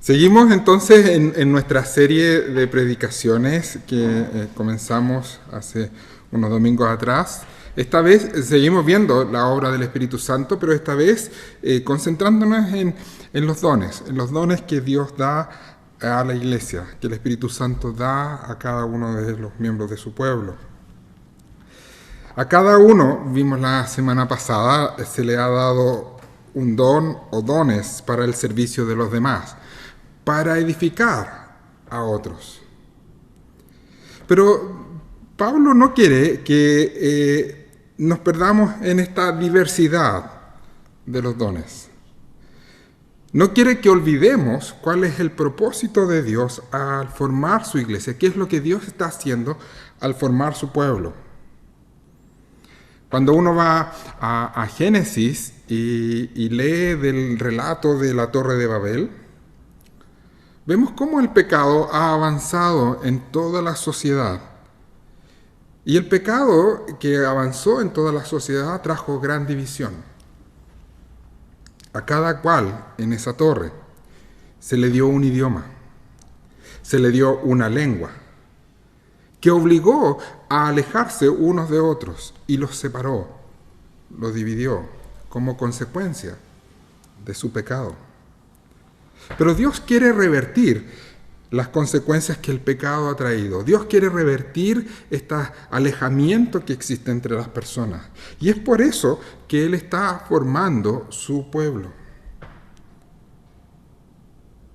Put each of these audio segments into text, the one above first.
Seguimos entonces en nuestra serie de predicaciones que comenzamos hace unos domingos atrás. Esta vez seguimos viendo la obra del Espíritu Santo, pero esta vez concentrándonos en los dones que Dios da a la iglesia, que el Espíritu Santo da a cada uno de los miembros de su pueblo. A cada uno, vimos la semana pasada, se le ha dado un don o dones para el servicio de los demás, para edificar a otros. Pero Pablo no quiere que nos perdamos en esta diversidad de los dones. No quiere que olvidemos cuál es el propósito de Dios al formar su iglesia, qué es lo que Dios está haciendo al formar su pueblo. Cuando uno va a Génesis y lee del relato de la Torre de Babel, vemos cómo el pecado ha avanzado en toda la sociedad. Y el pecado que avanzó en toda la sociedad trajo gran división. A cada cual en esa torre se le dio un idioma, se le dio una lengua, que obligó a alejarse unos de otros y los separó, los dividió como consecuencia de su pecado. Pero Dios quiere revertir las consecuencias que el pecado ha traído. Dios quiere revertir este alejamiento que existe entre las personas. Y es por eso que Él está formando su pueblo.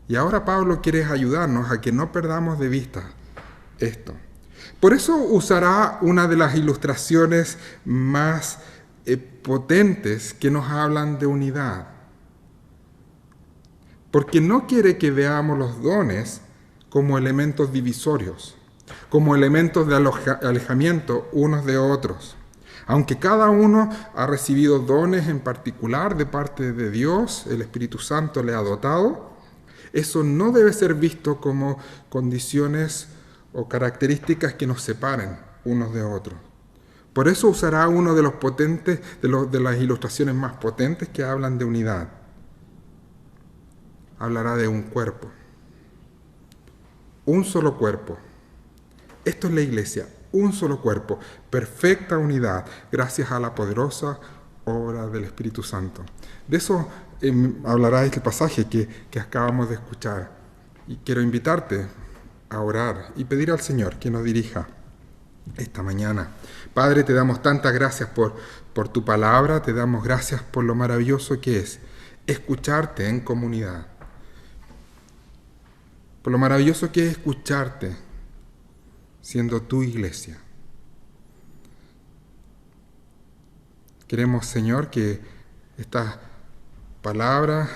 Y ahora Pablo quiere ayudarnos a que no perdamos de vista esto. Por eso usará una de las ilustraciones más potentes que nos hablan de unidad. Porque no quiere que veamos los dones como elementos divisorios, como elementos de alejamiento unos de otros. Aunque cada uno ha recibido dones en particular de parte de Dios, el Espíritu Santo le ha dotado, eso no debe ser visto como condiciones o características que nos separen unos de otros. Por eso usará uno de los potentes, de las ilustraciones más potentes que hablan de unidad. Hablará de un cuerpo. Un solo cuerpo. Esto es la iglesia, un solo cuerpo, perfecta unidad, gracias a la poderosa obra del Espíritu Santo. De eso hablará este pasaje que acabamos de escuchar. Y quiero invitarte a orar y pedir al Señor que nos dirija esta mañana. Padre, te damos tantas gracias por tu palabra, te damos gracias por lo maravilloso que es escucharte en comunidad. Por lo maravilloso que es escucharte siendo tu iglesia. Queremos, Señor, que esta palabra,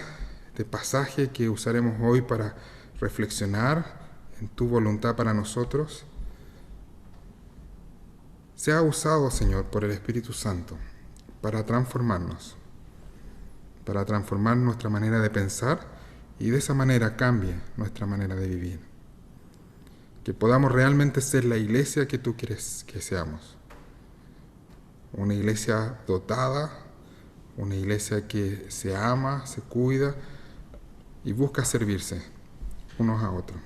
este pasaje que usaremos hoy para reflexionar en tu voluntad para nosotros, sea usado, Señor, por el Espíritu Santo para transformarnos, para transformar nuestra manera de pensar y de esa manera cambie nuestra manera de vivir. Que podamos realmente ser la iglesia que tú quieres que seamos. Una iglesia dotada, una iglesia que se ama, se cuida y busca servirse unos a otros.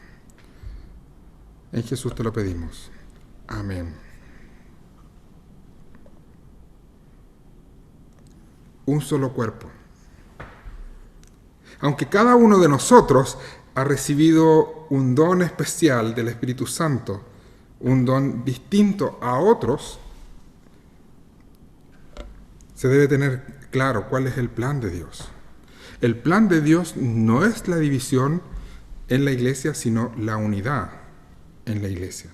En Jesús te lo pedimos. Amén. Un solo cuerpo. Aunque cada uno de nosotros ha recibido un don especial del Espíritu Santo, un don distinto a otros, se debe tener claro cuál es el plan de Dios. El plan de Dios no es la división en la iglesia, sino la unidad en la iglesia.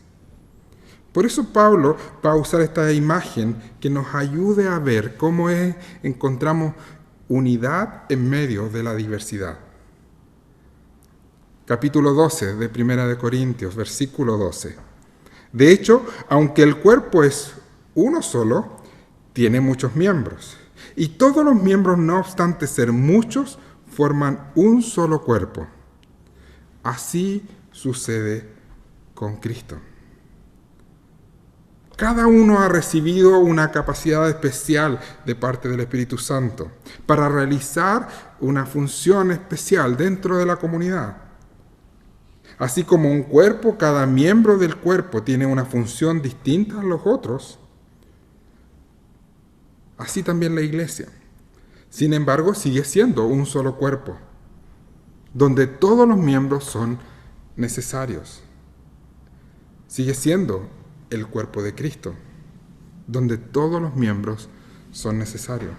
Por eso Pablo va a usar esta imagen que nos ayude a ver cómo encontramos unidad en medio de la diversidad. Capítulo 12 de Primera de Corintios, versículo 12. De hecho, aunque el cuerpo es uno solo, tiene muchos miembros. Y todos los miembros, no obstante ser muchos, forman un solo cuerpo. Así sucede con Cristo. Cada uno ha recibido una capacidad especial de parte del Espíritu Santo para realizar una función especial dentro de la comunidad. Así como un cuerpo, cada miembro del cuerpo tiene una función distinta a los otros, así también la iglesia. Sin embargo, sigue siendo un solo cuerpo, donde todos los miembros son necesarios. Sigue siendo el cuerpo de Cristo, donde todos los miembros son necesarios.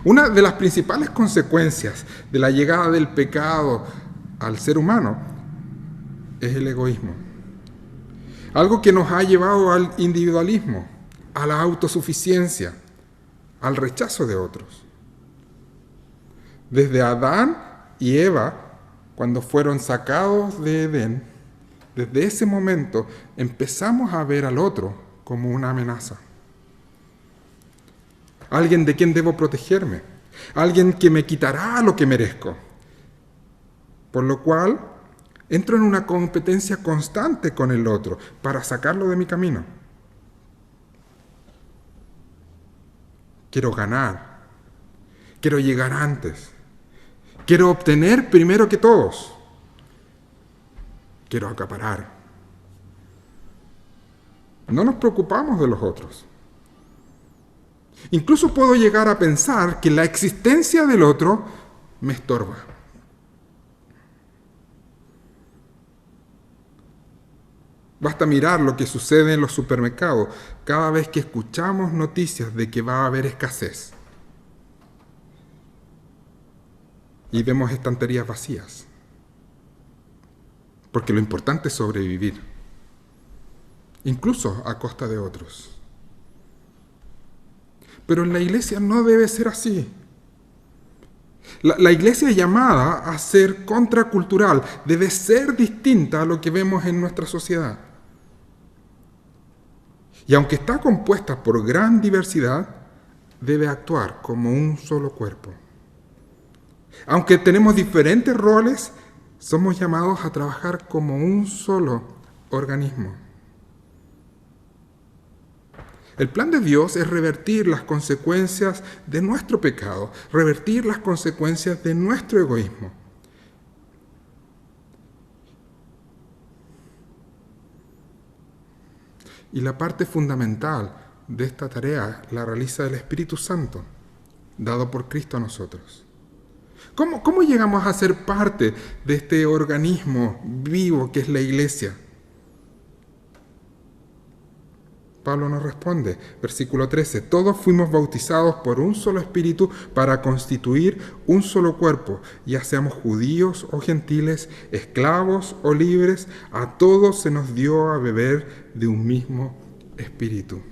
Una de las principales consecuencias de la llegada del pecado al ser humano es el egoísmo. Algo que nos ha llevado al individualismo, a la autosuficiencia, al rechazo de otros. Desde Adán y Eva, cuando fueron sacados de Edén, desde ese momento empezamos a ver al otro como una amenaza. Alguien de quien debo protegerme, alguien que me quitará lo que merezco. Por lo cual, entro en una competencia constante con el otro para sacarlo de mi camino. Quiero ganar, quiero llegar antes, quiero obtener primero que todos, quiero acaparar. No nos preocupamos de los otros. Incluso puedo llegar a pensar que la existencia del otro me estorba. Basta mirar lo que sucede en los supermercados cada vez que escuchamos noticias de que va a haber escasez. Y vemos estanterías vacías. Porque lo importante es sobrevivir, incluso a costa de otros. Pero en la iglesia no debe ser así. La iglesia llamada a ser contracultural debe ser distinta a lo que vemos en nuestra sociedad. Y aunque está compuesta por gran diversidad, debe actuar como un solo cuerpo. Aunque tenemos diferentes roles, somos llamados a trabajar como un solo organismo. El plan de Dios es revertir las consecuencias de nuestro pecado, revertir las consecuencias de nuestro egoísmo. Y la parte fundamental de esta tarea la realiza el Espíritu Santo, dado por Cristo a nosotros. ¿Cómo llegamos a ser parte de este organismo vivo que es la iglesia? Pablo nos responde, versículo 13, todos fuimos bautizados por un solo espíritu para constituir un solo cuerpo, ya seamos judíos o gentiles, esclavos o libres, a todos se nos dio a beber de un mismo espíritu.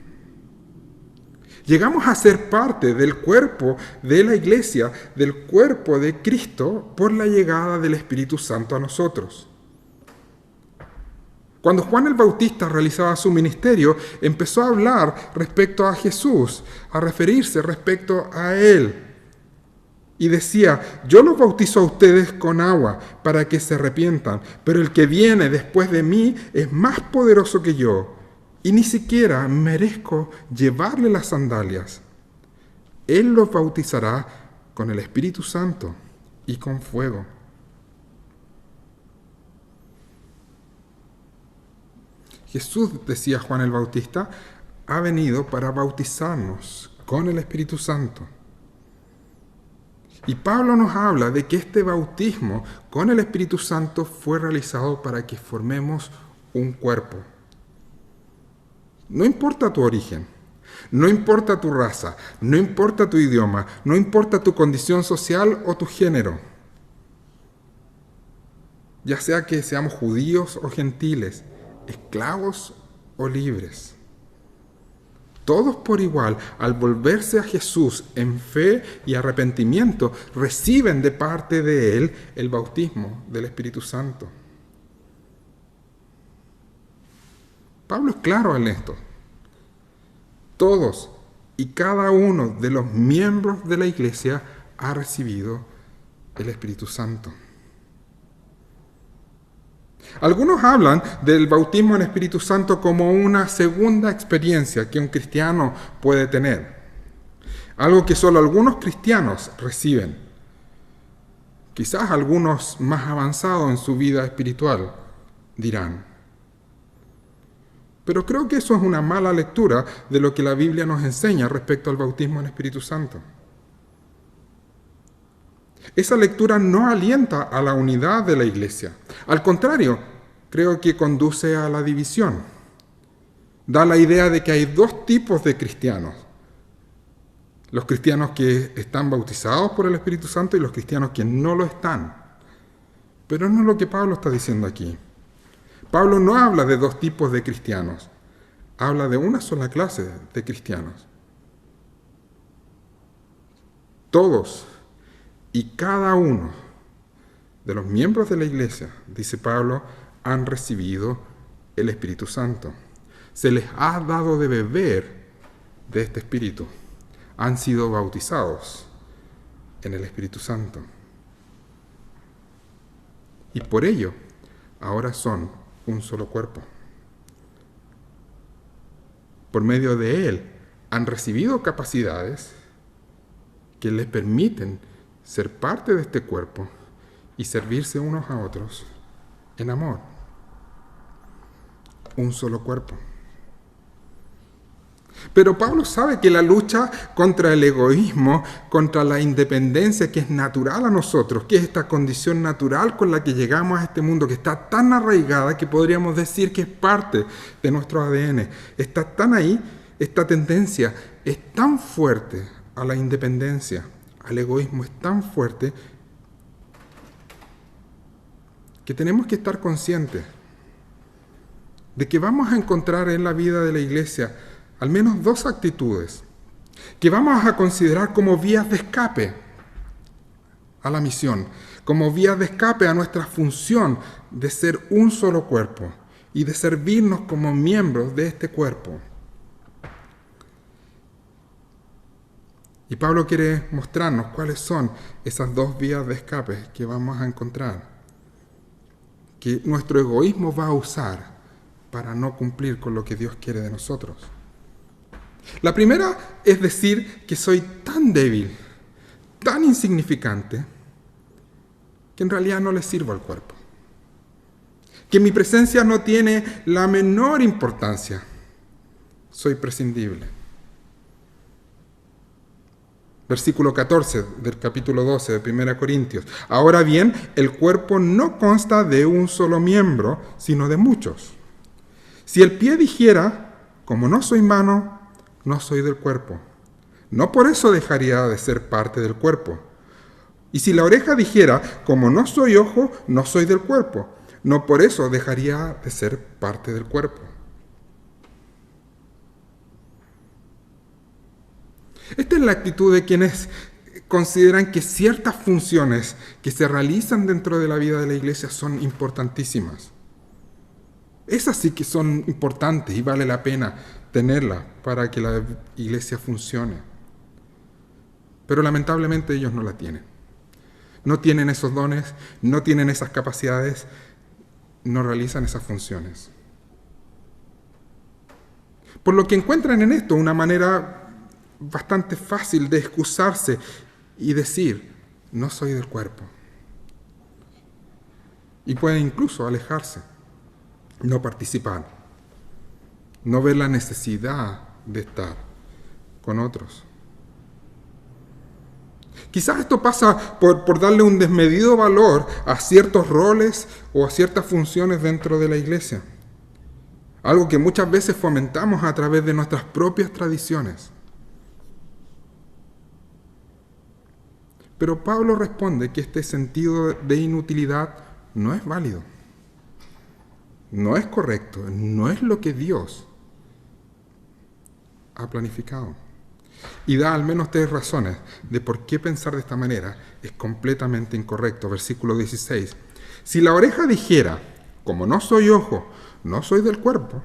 Llegamos a ser parte del cuerpo de la iglesia, del cuerpo de Cristo, por la llegada del Espíritu Santo a nosotros. Cuando Juan el Bautista realizaba su ministerio, empezó a hablar respecto a Jesús, a referirse respecto a Él. Y decía, yo los bautizo a ustedes con agua para que se arrepientan, pero el que viene después de mí es más poderoso que yo, y ni siquiera merezco llevarle las sandalias. Él los bautizará con el Espíritu Santo y con fuego. Jesús, decía Juan el Bautista, ha venido para bautizarnos con el Espíritu Santo. Y Pablo nos habla de que este bautismo con el Espíritu Santo fue realizado para que formemos un cuerpo. No importa tu origen, no importa tu raza, no importa tu idioma, no importa tu condición social o tu género. Ya sea que seamos judíos o gentiles, esclavos o libres. Todos por igual, al volverse a Jesús en fe y arrepentimiento, reciben de parte de Él el bautismo del Espíritu Santo. Pablo es claro en esto. Todos y cada uno de los miembros de la iglesia ha recibido el Espíritu Santo. Algunos hablan del bautismo en Espíritu Santo como una segunda experiencia que un cristiano puede tener. Algo que solo algunos cristianos reciben. Quizás algunos más avanzados en su vida espiritual, dirán. Pero creo que eso es una mala lectura de lo que la Biblia nos enseña respecto al bautismo en Espíritu Santo. Esa lectura no alienta a la unidad de la iglesia. Al contrario, creo que conduce a la división. Da la idea de que hay dos tipos de cristianos. Los cristianos que están bautizados por el Espíritu Santo y los cristianos que no lo están. Pero no es lo que Pablo está diciendo aquí. Pablo no habla de dos tipos de cristianos. Habla de una sola clase de cristianos. Todos y cada uno de los miembros de la iglesia, dice Pablo, han recibido el Espíritu Santo. Se les ha dado de beber de este Espíritu. Han sido bautizados en el Espíritu Santo. Y por ello, ahora son un solo cuerpo. Por medio de él, han recibido capacidades que les permiten ser parte de este cuerpo y servirse unos a otros en amor. Un solo cuerpo. Pero Pablo sabe que la lucha contra el egoísmo, contra la independencia que es natural a nosotros, que es esta condición natural con la que llegamos a este mundo, que está tan arraigada que podríamos decir que es parte de nuestro ADN, está tan ahí, esta tendencia es tan fuerte a la independencia, al egoísmo, es tan fuerte que tenemos que estar conscientes de que vamos a encontrar en la vida de la iglesia al menos dos actitudes que vamos a considerar como vías de escape a la misión, como vías de escape a nuestra función de ser un solo cuerpo y de servirnos como miembros de este cuerpo. Y Pablo quiere mostrarnos cuáles son esas dos vías de escape que vamos a encontrar, que nuestro egoísmo va a usar para no cumplir con lo que Dios quiere de nosotros. La primera es decir que soy tan débil, tan insignificante, que en realidad no le sirvo al cuerpo. Que mi presencia no tiene la menor importancia. Soy prescindible. Versículo 14 del capítulo 12 de 1 Corintios. Ahora bien, el cuerpo no consta de un solo miembro, sino de muchos. Si el pie dijera, como no soy mano, no soy del cuerpo, no por eso dejaría de ser parte del cuerpo. Y si la oreja dijera, como no soy ojo, no soy del cuerpo, no por eso dejaría de ser parte del cuerpo. Esta es la actitud de quienes consideran que ciertas funciones que se realizan dentro de la vida de la iglesia son importantísimas. Esas sí que son importantes y vale la pena tenerlas para que la iglesia funcione. Pero lamentablemente ellos no la tienen. No tienen esos dones, no tienen esas capacidades, no realizan esas funciones. Por lo que encuentran en esto una manera bastante fácil de excusarse y decir, no soy del cuerpo. Y pueden incluso alejarse, no participar, no ver la necesidad de estar con otros. Quizás esto pasa por darle un desmedido valor a ciertos roles o a ciertas funciones dentro de la iglesia. Algo que muchas veces fomentamos a través de nuestras propias tradiciones. Pero Pablo responde que este sentido de inutilidad no es válido. No es correcto, no es lo que Dios ha planificado. Y da al menos 3 razones de por qué pensar de esta manera es completamente incorrecto. Versículo 16. Si la oreja dijera, como no soy ojo, no soy del cuerpo,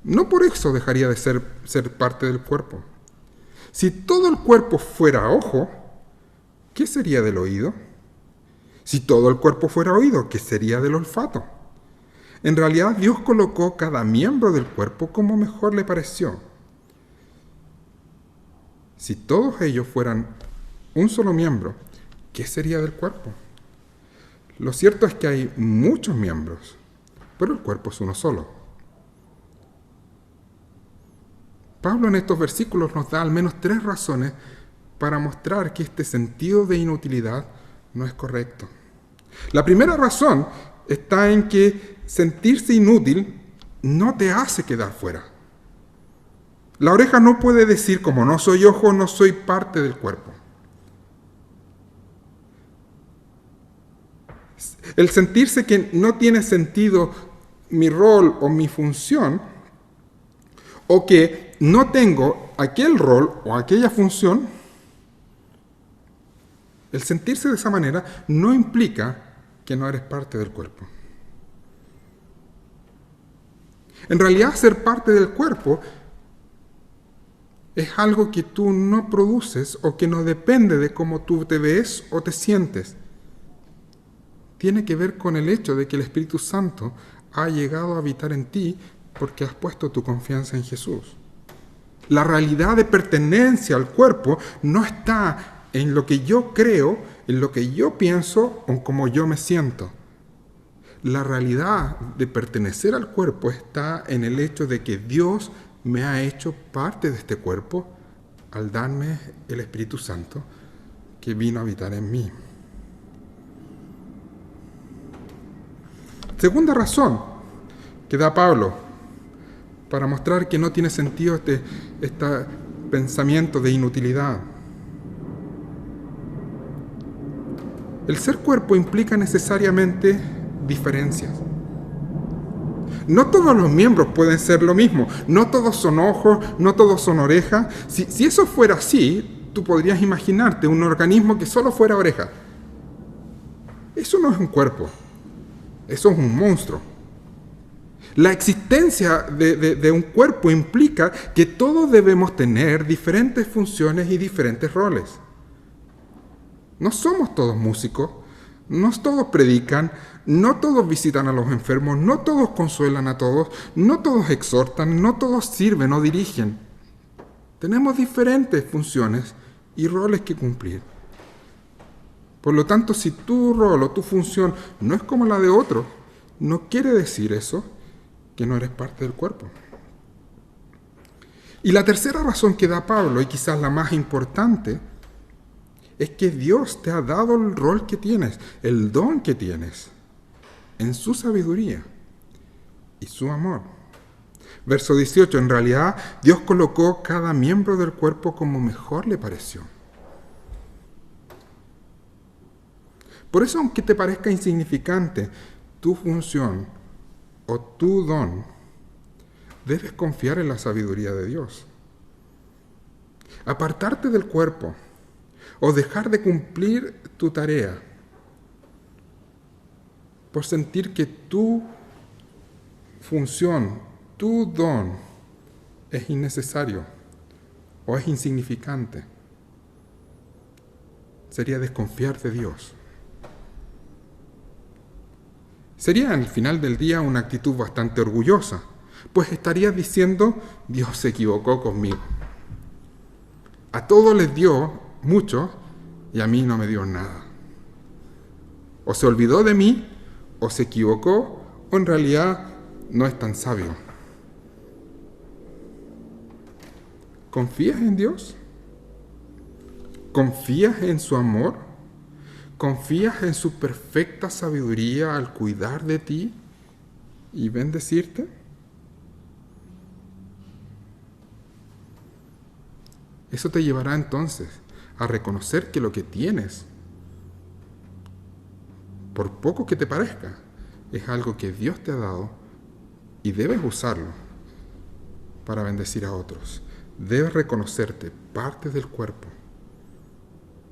no por eso dejaría de ser parte del cuerpo. Si todo el cuerpo fuera ojo, ¿qué sería del oído? Si todo el cuerpo fuera oído, ¿qué sería del olfato? En realidad, Dios colocó cada miembro del cuerpo como mejor le pareció. Si todos ellos fueran un solo miembro, ¿qué sería del cuerpo? Lo cierto es que hay muchos miembros, pero el cuerpo es uno solo. Pablo en estos versículos nos da al menos 3 razones para mostrar que este sentido de inutilidad no es correcto. La primera razón está en que sentirse inútil no te hace quedar fuera. La oreja no puede decir, como no soy ojo, no soy parte del cuerpo. El sentirse que no tiene sentido mi rol o mi función, o que no tengo aquel rol o aquella función, el sentirse de esa manera no implica que no eres parte del cuerpo. En realidad, ser parte del cuerpo es algo que tú no produces o que no depende de cómo tú te ves o te sientes. Tiene que ver con el hecho de que el Espíritu Santo ha llegado a habitar en ti porque has puesto tu confianza en Jesús. La realidad de pertenencia al cuerpo no está en lo que yo creo, en lo que yo pienso o en cómo yo me siento. La realidad de pertenecer al cuerpo está en el hecho de que Dios me ha hecho parte de este cuerpo al darme el Espíritu Santo que vino a habitar en mí. Segunda razón que da Pablo para mostrar que no tiene sentido este pensamiento de inutilidad. El ser cuerpo implica necesariamente diferencias. No todos los miembros pueden ser lo mismo. No todos son ojos, no todos son orejas. Si eso fuera así, tú podrías imaginarte un organismo que solo fuera oreja. Eso no es un cuerpo. Eso es un monstruo. La existencia de un cuerpo implica que todos debemos tener diferentes funciones y diferentes roles. No somos todos músicos, no todos predican, no todos visitan a los enfermos, no todos consuelan a todos, no todos exhortan, no todos sirven o dirigen. Tenemos diferentes funciones y roles que cumplir. Por lo tanto, si tu rol o tu función no es como la de otro, no quiere decir eso que no eres parte del cuerpo. Y la tercera razón que da Pablo, y quizás la más importante, es que Dios te ha dado el rol que tienes, el don que tienes, en su sabiduría y su amor. Verso 18, en realidad Dios colocó cada miembro del cuerpo como mejor le pareció. Por eso, aunque te parezca insignificante tu función o tu don, debes confiar en la sabiduría de Dios. Apartarte del cuerpo o dejar de cumplir tu tarea por sentir que tu función, tu don es innecesario o es insignificante, sería desconfiar de Dios. Sería al final del día una actitud bastante orgullosa, pues estarías diciendo, Dios se equivocó conmigo. A todos les dio mucho y a mí no me dio nada. O se olvidó de mí, o se equivocó, o en realidad no es tan sabio. ¿Confías en Dios? ¿Confías en su amor? ¿Confías en su perfecta sabiduría al cuidar de ti y bendecirte? Eso te llevará entonces a reconocer que lo que tienes, por poco que te parezca, es algo que Dios te ha dado y debes usarlo para bendecir a otros. Debes reconocerte parte del cuerpo,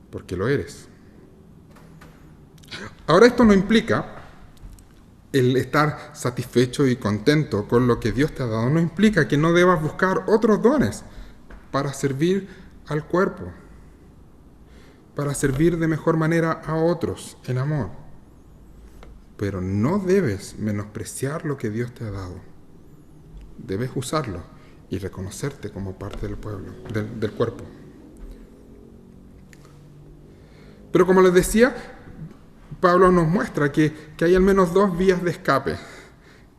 porque lo eres. Ahora, esto no implica el estar satisfecho y contento con lo que Dios te ha dado. No implica que no debas buscar otros dones para servir al cuerpo, para servir de mejor manera a otros en amor. Pero no debes menospreciar lo que Dios te ha dado. Debes usarlo y reconocerte como parte del pueblo, del cuerpo. Pero como les decía, Pablo nos muestra que hay al menos 2 vías de escape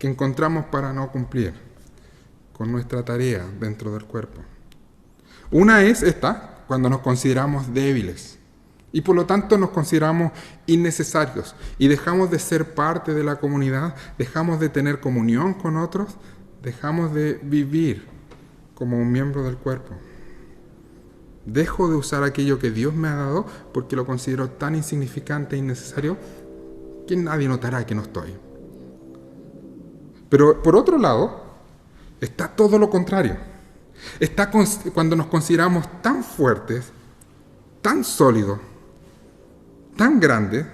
que encontramos para no cumplir con nuestra tarea dentro del cuerpo. Una es esta, cuando nos consideramos débiles y por lo tanto nos consideramos innecesarios y dejamos de ser parte de la comunidad, dejamos de tener comunión con otros, dejamos de vivir como un miembro del cuerpo. Dejo de usar aquello que Dios me ha dado porque lo considero tan insignificante e innecesario que nadie notará que no estoy. Pero por otro lado, está todo lo contrario. Está cuando nos consideramos tan fuertes, tan sólidos, tan grandes,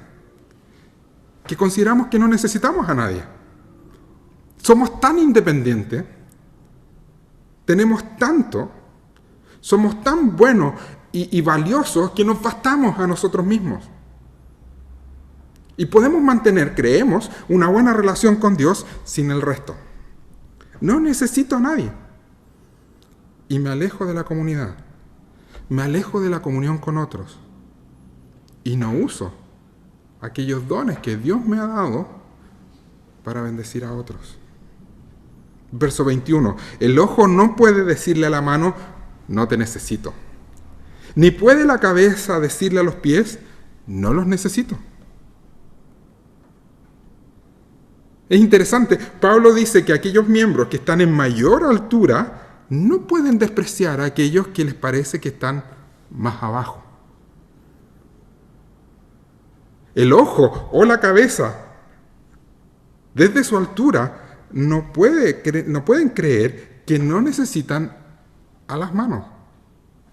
que consideramos que no necesitamos a nadie. Somos tan independientes, tenemos tanto, somos tan buenos y valiosos que nos bastamos a nosotros mismos. Y podemos mantener, creemos, una buena relación con Dios sin el resto. No necesito a nadie. Y me alejo de la comunidad. Me alejo de la comunión con otros. Y no uso aquellos dones que Dios me ha dado para bendecir a otros. Verso 21. El ojo no puede decirle a la mano, no te necesito. Ni puede la cabeza decirle a los pies, no los necesito. Es interesante, Pablo dice que aquellos miembros que están en mayor altura no pueden despreciar a aquellos que les parece que están más abajo. El ojo o la cabeza, desde su altura, no pueden creer que no necesitan a las manos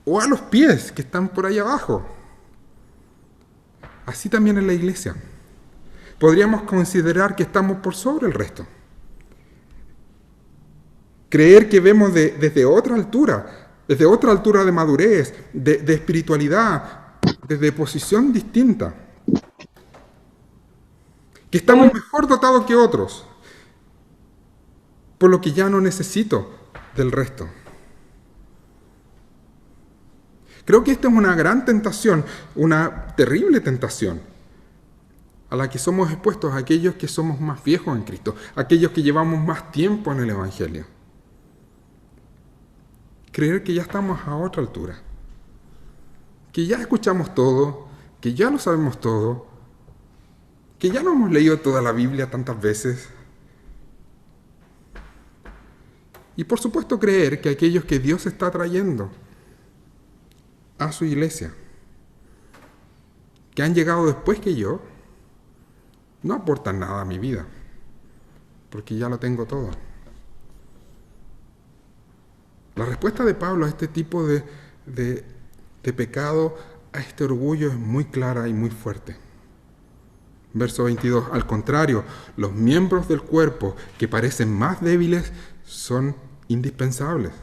o a los pies que están por ahí abajo. Así también en la iglesia. Podríamos considerar que estamos por sobre el resto. Creer que vemos desde otra altura de madurez, de espiritualidad, desde posición distinta. Que estamos mejor dotados que otros, por lo que ya no necesito del resto. Creo que esta es una gran tentación, una terrible tentación, a la que somos expuestos a aquellos que somos más viejos en Cristo, aquellos que llevamos más tiempo en el Evangelio. Creer que ya estamos a otra altura, que ya escuchamos todo, que ya lo sabemos todo, que ya no hemos leído toda la Biblia tantas veces. Y por supuesto creer que aquellos que Dios está trayendo a su iglesia, que han llegado después que yo, no aportan nada a mi vida, porque ya lo tengo todo. La respuesta de Pablo a este tipo de pecado, a este orgullo, es muy clara y muy fuerte. Verso 22, al contrario, los miembros del cuerpo que parecen más débiles son indispensables.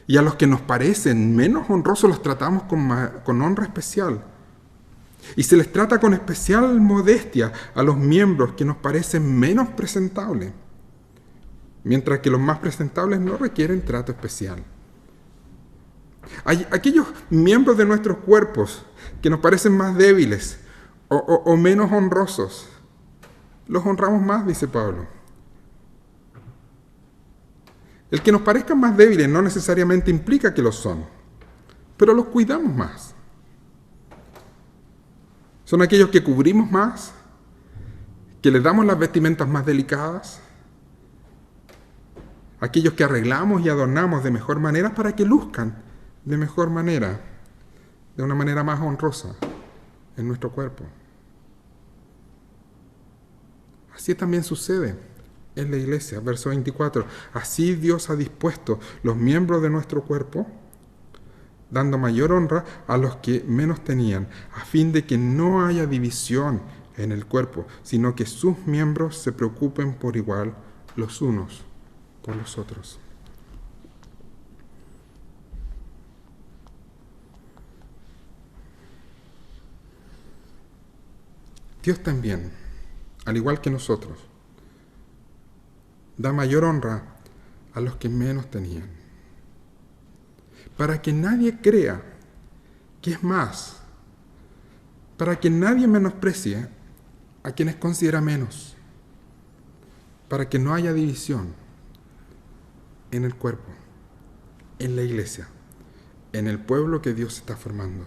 Y a los que nos parecen menos honrosos los tratamos con honra especial. Y se les trata con especial modestia a los miembros que nos parecen menos presentables, mientras que los más presentables no requieren trato especial. Hay aquellos miembros de nuestros cuerpos que nos parecen más débiles o menos honrosos, los honramos más, dice Pablo. El que nos parezcan más débiles no necesariamente implica que lo son, pero los cuidamos más. Son aquellos que cubrimos más, que les damos las vestimentas más delicadas, aquellos que arreglamos y adornamos de mejor manera para que luzcan de mejor manera, de una manera más honrosa en nuestro cuerpo. Así también sucede en la iglesia, verso 24. Así Dios ha dispuesto los miembros de nuestro cuerpo, dando mayor honra a los que menos tenían, a fin de que no haya división en el cuerpo, sino que sus miembros se preocupen por igual los unos por los otros. Dios también, al igual que nosotros, da mayor honra a los que menos tenían, para que nadie crea que es más, para que nadie menosprecie a quienes considera menos, para que no haya división en el cuerpo, en la iglesia, en el pueblo que Dios está formando.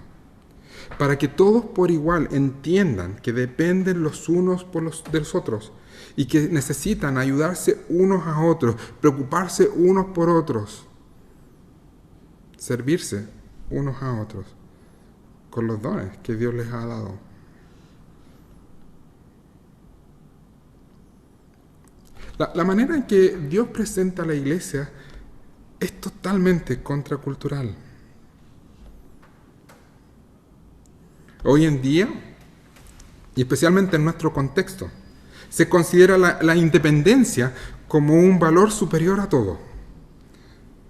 Para que todos por igual entiendan que dependen los unos de los otros y que necesitan ayudarse unos a otros, preocuparse unos por otros, servirse unos a otros con los dones que Dios les ha dado. La manera en que Dios presenta a la iglesia es totalmente contracultural. Hoy en día, y especialmente en nuestro contexto, se considera la independencia como un valor superior a todo.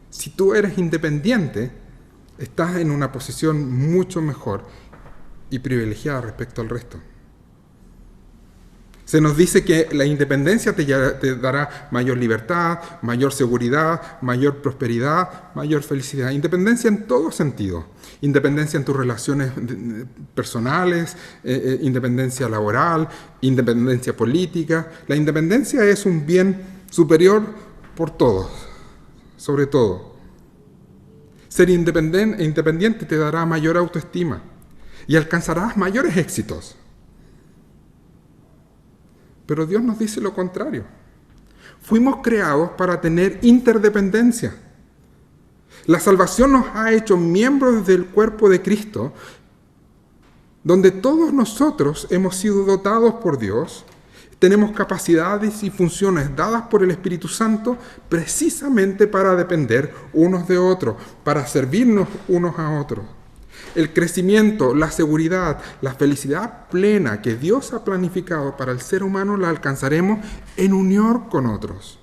Si tú eres independiente, estás en una posición mucho mejor y privilegiada respecto al resto. Se nos dice que la independencia te dará mayor libertad, mayor seguridad, mayor prosperidad, mayor felicidad. Independencia en todo sentido. Independencia en tus relaciones personales, independencia laboral, independencia política. La independencia es un bien superior por todos, sobre todo. Ser independiente te dará mayor autoestima y alcanzarás mayores éxitos. Pero Dios nos dice lo contrario. Fuimos creados para tener interdependencia. La salvación nos ha hecho miembros del cuerpo de Cristo, donde todos nosotros hemos sido dotados por Dios, tenemos capacidades y funciones dadas por el Espíritu Santo precisamente para depender unos de otros, para servirnos unos a otros. El crecimiento, la seguridad, la felicidad plena que Dios ha planificado para el ser humano la alcanzaremos en unión con otros.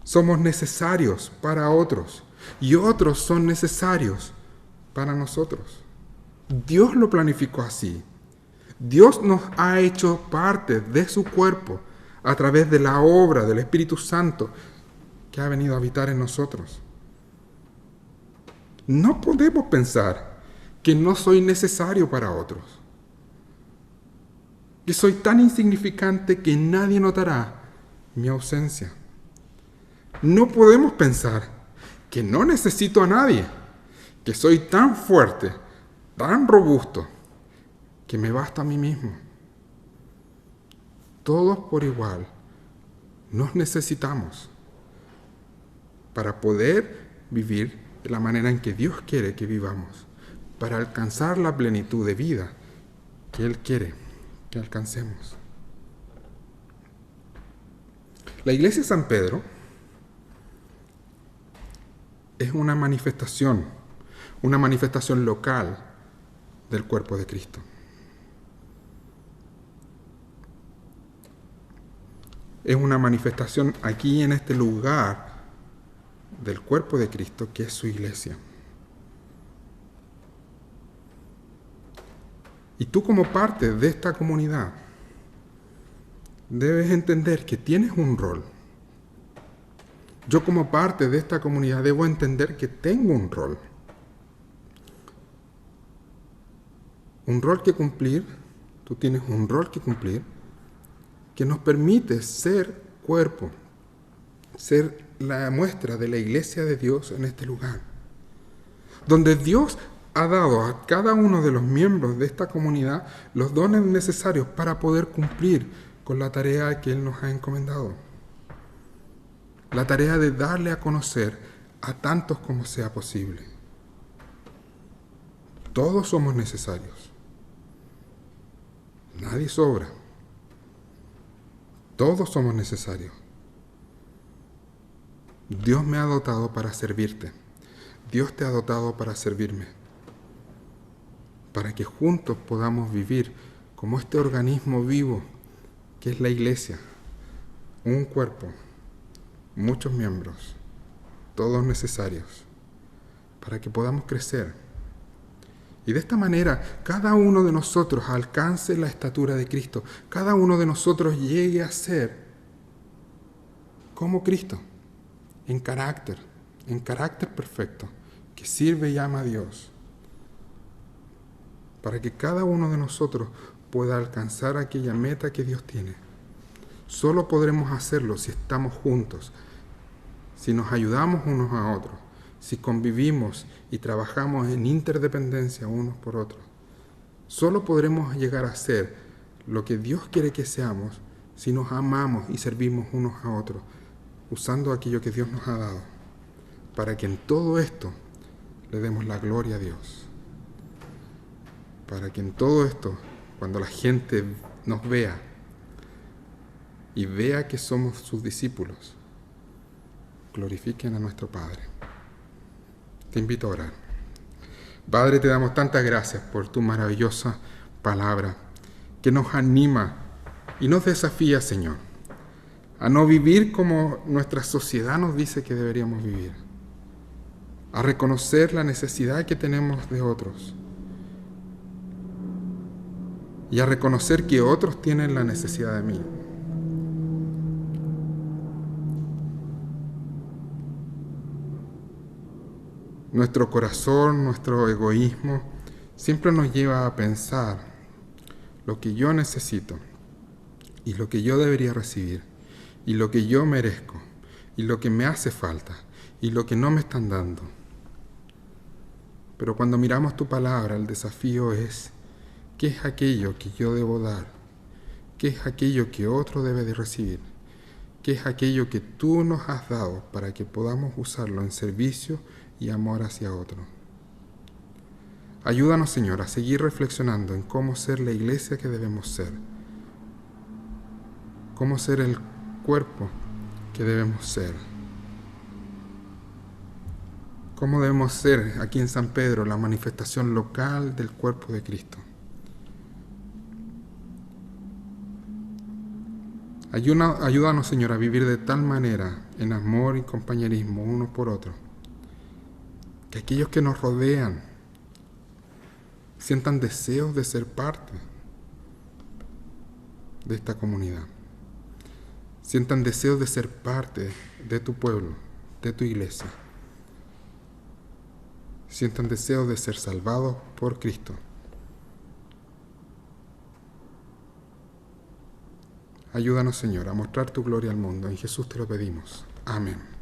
Somos necesarios para otros y otros son necesarios para nosotros. Dios lo planificó así. Dios nos ha hecho parte de su cuerpo a través de la obra del Espíritu Santo que ha venido a habitar en nosotros. No podemos pensar que no soy necesario para otros, que soy tan insignificante que nadie notará mi ausencia. No podemos pensar que no necesito a nadie, que soy tan fuerte, tan robusto, que me basta a mí mismo. Todos por igual nos necesitamos para poder vivir de la manera en que Dios quiere que vivamos, para alcanzar la plenitud de vida que Él quiere que alcancemos. La iglesia de San Pedro es una manifestación local del cuerpo de Cristo. Es una manifestación aquí en este lugar del cuerpo de Cristo, que es su iglesia. Y tú, como parte de esta comunidad, debes entender que tienes un rol. Yo, como parte de esta comunidad, debo entender que tengo un rol. Un rol que cumplir. Tú tienes un rol que cumplir que nos permite ser cuerpo, ser la muestra de la iglesia de Dios en este lugar, donde Dios ha dado a cada uno de los miembros de esta comunidad los dones necesarios para poder cumplir con la tarea que Él nos ha encomendado. La tarea de darle a conocer a tantos como sea posible. Todos somos necesarios. Nadie sobra. Todos somos necesarios. Dios me ha dotado para servirte. Dios te ha dotado para servirme. Para que juntos podamos vivir como este organismo vivo que es la iglesia. Un cuerpo, muchos miembros, todos necesarios, para que podamos crecer. Y de esta manera, cada uno de nosotros alcance la estatura de Cristo. Cada uno de nosotros llegue a ser como Cristo. En carácter perfecto, que sirve y ama a Dios, para que cada uno de nosotros pueda alcanzar aquella meta que Dios tiene, Solo podremos hacerlo si estamos juntos, si nos ayudamos unos a otros, si convivimos y trabajamos en interdependencia unos por otros. Solo podremos llegar a ser lo que Dios quiere que seamos si nos amamos y servimos unos a otros, usando aquello que Dios nos ha dado, para que en todo esto le demos la gloria a Dios. Para que en todo esto, cuando la gente nos vea y vea que somos sus discípulos, glorifiquen a nuestro Padre. Te invito a orar. Padre, te damos tantas gracias por tu maravillosa palabra que nos anima y nos desafía, Señor, a no vivir como nuestra sociedad nos dice que deberíamos vivir, a reconocer la necesidad que tenemos de otros y a reconocer que otros tienen la necesidad de mí. Nuestro corazón, nuestro egoísmo, siempre nos lleva a pensar lo que yo necesito y lo que yo debería recibir y lo que yo merezco y lo que me hace falta y lo que no me están dando. Pero cuando miramos tu palabra, el desafío es: ¿qué es aquello que yo debo dar? ¿Qué es aquello que otro debe de recibir? ¿Qué es aquello que tú nos has dado para que podamos usarlo en servicio y amor hacia otro? Ayúdanos, Señor, a seguir reflexionando en cómo ser la iglesia que debemos ser, cómo ser el cuerpo que debemos ser, cómo debemos ser aquí en San Pedro la manifestación local del cuerpo de Cristo. Ayúdanos, Señor, a vivir de tal manera en amor y compañerismo unos por otros, que aquellos que nos rodean sientan deseos de ser parte de esta comunidad, sientan deseos de ser parte de tu pueblo, de tu iglesia, sientan deseos de ser salvados por Cristo. Ayúdanos, Señor, a mostrar tu gloria al mundo. En Jesús te lo pedimos. Amén.